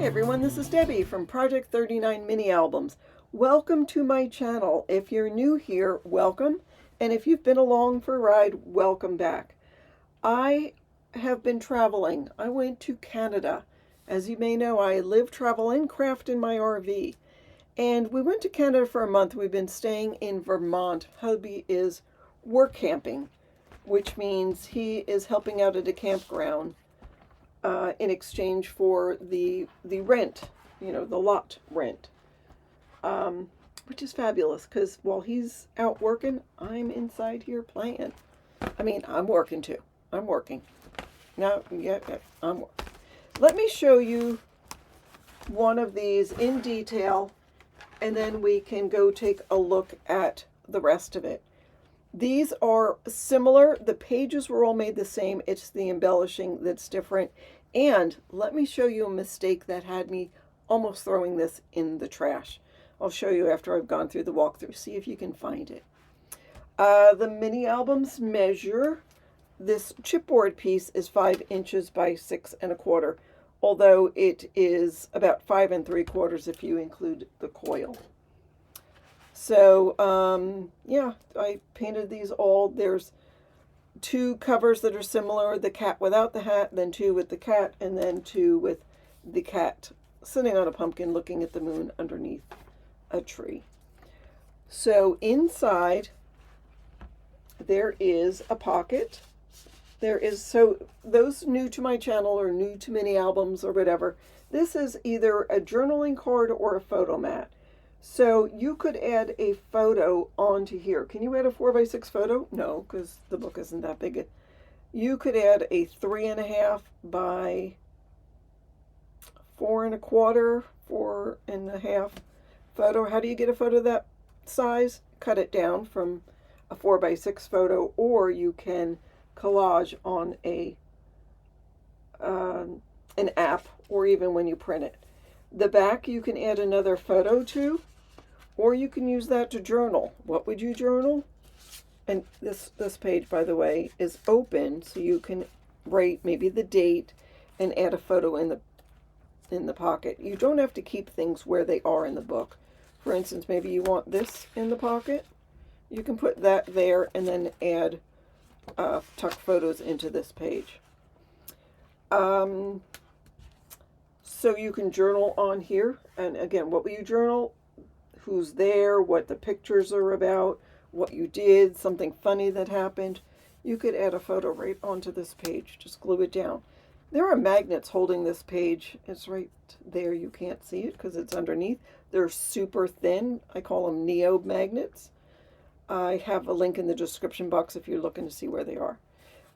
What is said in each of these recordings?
Everyone, this is Debbie from Project 39 Mini Albums. Welcome to my channel. If you're new here, welcome. And if you've been along for a ride, welcome back. I have been traveling. I went to Canada. As you may know, I live, travel, and craft in my RV. And we went to Canada for a month. We've been staying in Vermont. Hubby is work camping, which means he is helping out at a campground in exchange for the rent, the lot rent, which is fabulous because while he's out working, I'm inside here playing. I mean, I'm working too. I'm working. No, yeah, let me show you one of these in detail, and then we can go take a look at the rest of it. These are similar. The pages were all made the same. It's the embellishing that's different. And let me show you a mistake that had me almost throwing this in the trash. I'll show you after I've gone through the walkthrough. See if you can find it. The mini albums measure. This chipboard piece is 5 inches by 6 1/4, although it is about 5 3/4 if you include the coil. So, yeah, I painted these all. There's 2 covers that are similar, the cat without the hat, then 2 with the cat, and then 2 with the cat sitting on a pumpkin looking at the moon underneath a tree. So inside there is a pocket. So those new to my channel or new to mini albums or whatever, this is either a journaling card or a photo mat. So you could add a photo onto here. Can you add a 4x6 photo? No, because the book isn't that big. You could add a 3.5 by 4 1/4 photo. How do you get a photo that size? Cut it down from a 4x6 photo, or you can collage on an app, or even when you print it. The back you can add another photo to, or you can use that to journal. What would you journal? And this page, by the way, is open, so you can write maybe the date and add a photo in the pocket. You don't have to keep things where they are in the book. For instance, maybe you want this in the pocket. You can put that there and then add tuck photos into this page. So you can journal on here. And again, what will you journal? Who's there, what the pictures are about, what you did, something funny that happened. You could add a photo right onto this page. Just glue it down. There are magnets holding this page. It's right there. You can't see it because it's underneath. They're super thin. I call them neo magnets. I have a link in the description box if you're looking to see where they are.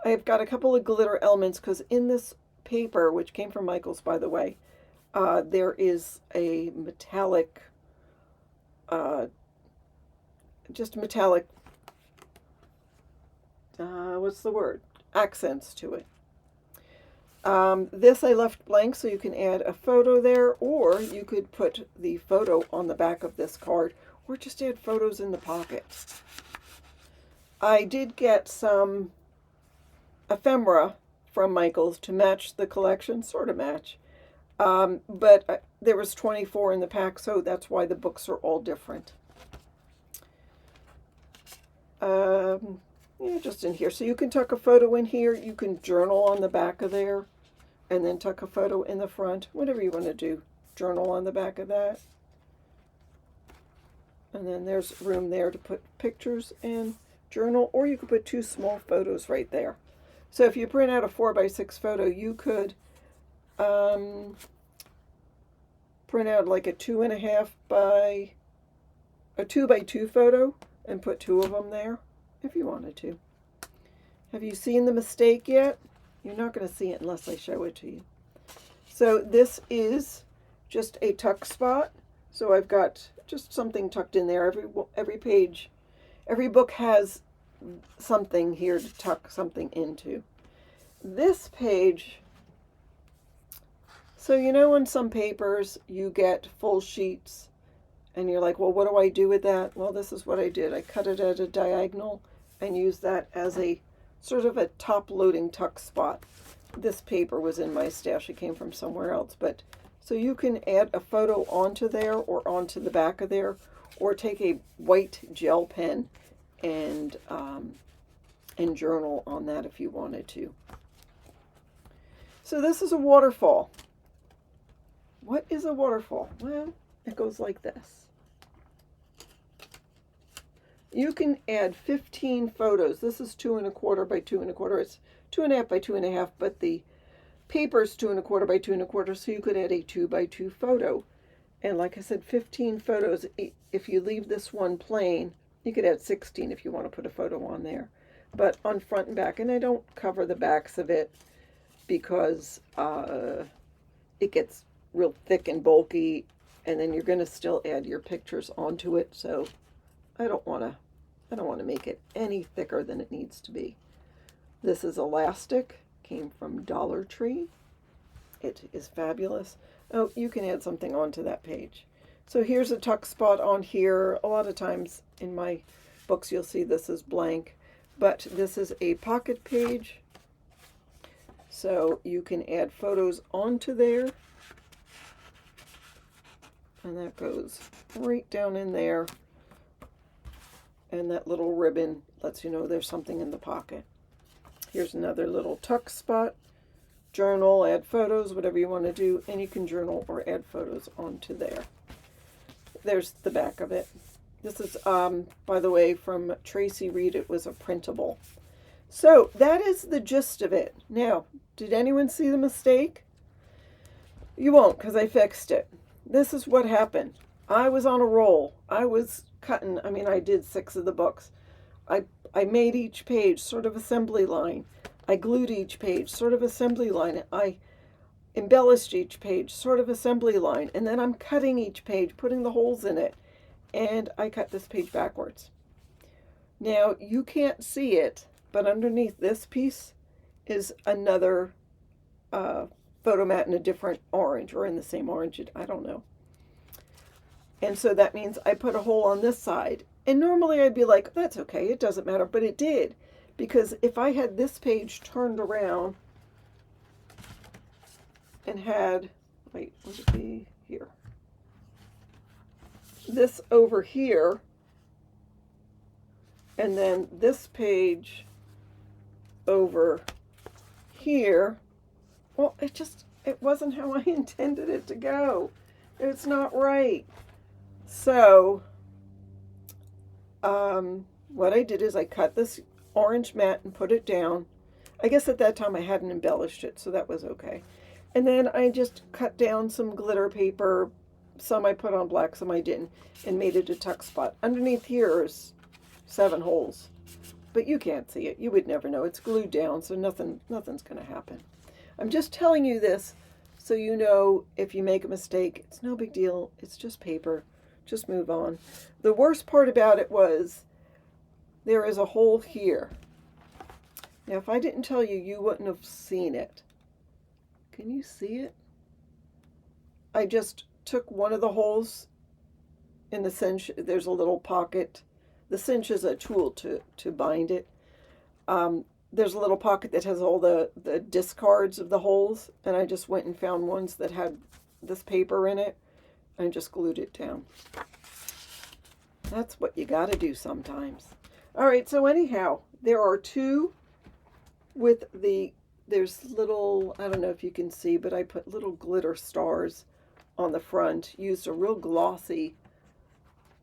I've got a couple of glitter elements because in this paper, which came from Michaels, by the way, there is a metallic, what's the word? Accents to it. This I left blank so you can add a photo there, or you could put the photo on the back of this card, or just add photos in the pocket. I did get some ephemera from Michaels to match the collection, sort of match. But there was 24 in the pack, so that's why the books are all different. Yeah, just in here. So you can tuck a photo in here. You can journal on the back of there, and then tuck a photo in the front. Whatever you want to do. Journal on the back of that. And then there's room there to put pictures and journal, or you could put 2 small photos right there. So if you print out a 4x6 photo, you could print out like a 2.5 by a 2x2 photo and put 2 of them there if you wanted to. Have you seen the mistake yet? You're not going to see it unless I show it to you. So this is just a tuck spot. So I've got just something tucked in there. Every page, every book has something here to tuck something into. This page, so on some papers you get full sheets and you're like, well, what do I do with that? Well, this is what I did. I cut it at a diagonal and used that as a sort of a top loading tuck spot. This paper was in my stash. It came from somewhere else, but So you can add a photo onto there or onto the back of there, or take a white gel pen and journal on that if you wanted to. So this is a waterfall. What is a waterfall? Well, it goes like this. You can add 15 photos. This is 2 1/4 by 2 1/4. It's 2 1/2 by 2 1/2, but the paper's 2 1/4 by 2 1/4, so you could add a 2 by 2 photo. And like I said, 15 photos. If you leave this one plain, you could add 16 if you want to put a photo on there. But on front and back, and I don't cover the backs of it because it gets real thick and bulky, and then you're going to still add your pictures onto it. So I don't want to make it any thicker than it needs to be. This is elastic, came from Dollar Tree. It is fabulous. Oh, you can add something onto that page. So here's a tuck spot on here. A lot of times in my books you'll see this is blank, but this is a pocket page. So you can add photos onto there. And that goes right down in there. And that little ribbon lets you know there's something in the pocket. Here's another little tuck spot. Journal, add photos, whatever you want to do, and you can journal or add photos onto there. There's the back of it. This is, by the way, from Tracy Reed. It was a printable. So that is the gist of it. Now, did anyone see the mistake? You won't, because I fixed it. This is what happened. I was on a roll. I was cutting, I did 6 of the books. I made each page sort of assembly line. I glued each page, sort of assembly line. I embellished each page, sort of assembly line. And then I'm cutting each page, putting the holes in it. And I cut this page backwards. Now, you can't see it, but underneath this piece is another photo mat in a different orange, or in the same orange, I don't know. And so that means I put a hole on this side. And normally I'd be like, that's okay, it doesn't matter, but it did. Because if I had this page turned around and had, wait, would it be here? This over here, and then this page over here, well, it wasn't how I intended it to go. It's not right. So, what I did is I cut this orange mat and put it down. I guess at that time I hadn't embellished it, so that was okay. And then I just cut down some glitter paper. Some I put on black, some I didn't, and made it a tuck spot. Underneath here is 7 holes, but you can't see it. You would never know. It's glued down, so nothing's going to happen. I'm just telling you this so you know if you make a mistake, it's no big deal. It's just paper. Just move on. The worst part about it was there is a hole here. Now, if I didn't tell you, you wouldn't have seen it. Can you see it? I just took one of the holes in the cinch. There's a little pocket. The cinch is a tool to bind it. There's a little pocket that has all the discards of the holes, and I just went and found ones that had this paper in it and just glued it down. That's what you got to do sometimes. All right, so anyhow, there are 2 with there's little, I don't know if you can see, but I put little glitter stars on the front, used a real glossy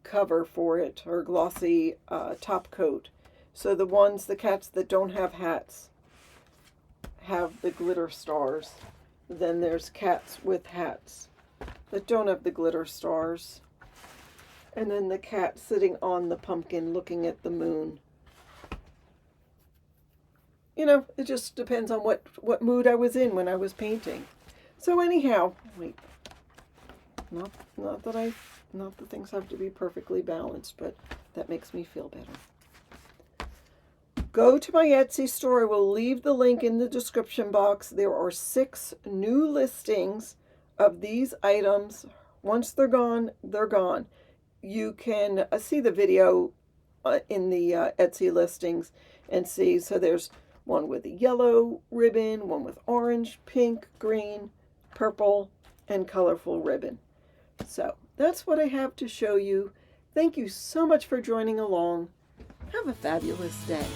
cover for it, or glossy top coat. So the cats that don't have hats have the glitter stars. Then there's cats with hats that don't have the glitter stars. And then the cat sitting on the pumpkin looking at the moon. You know, it just depends on what mood I was in when I was painting. So anyhow, wait. Not that things have to be perfectly balanced, but that makes me feel better. Go to my Etsy store. I will leave the link in the description box. There are 6 new listings of these items. Once they're gone, they're gone. You can see the video in the Etsy listings and see. So there's one with a yellow ribbon, one with orange, pink, green, purple, and colorful ribbon. So that's what I have to show you. Thank you so much for joining along. Have a fabulous day.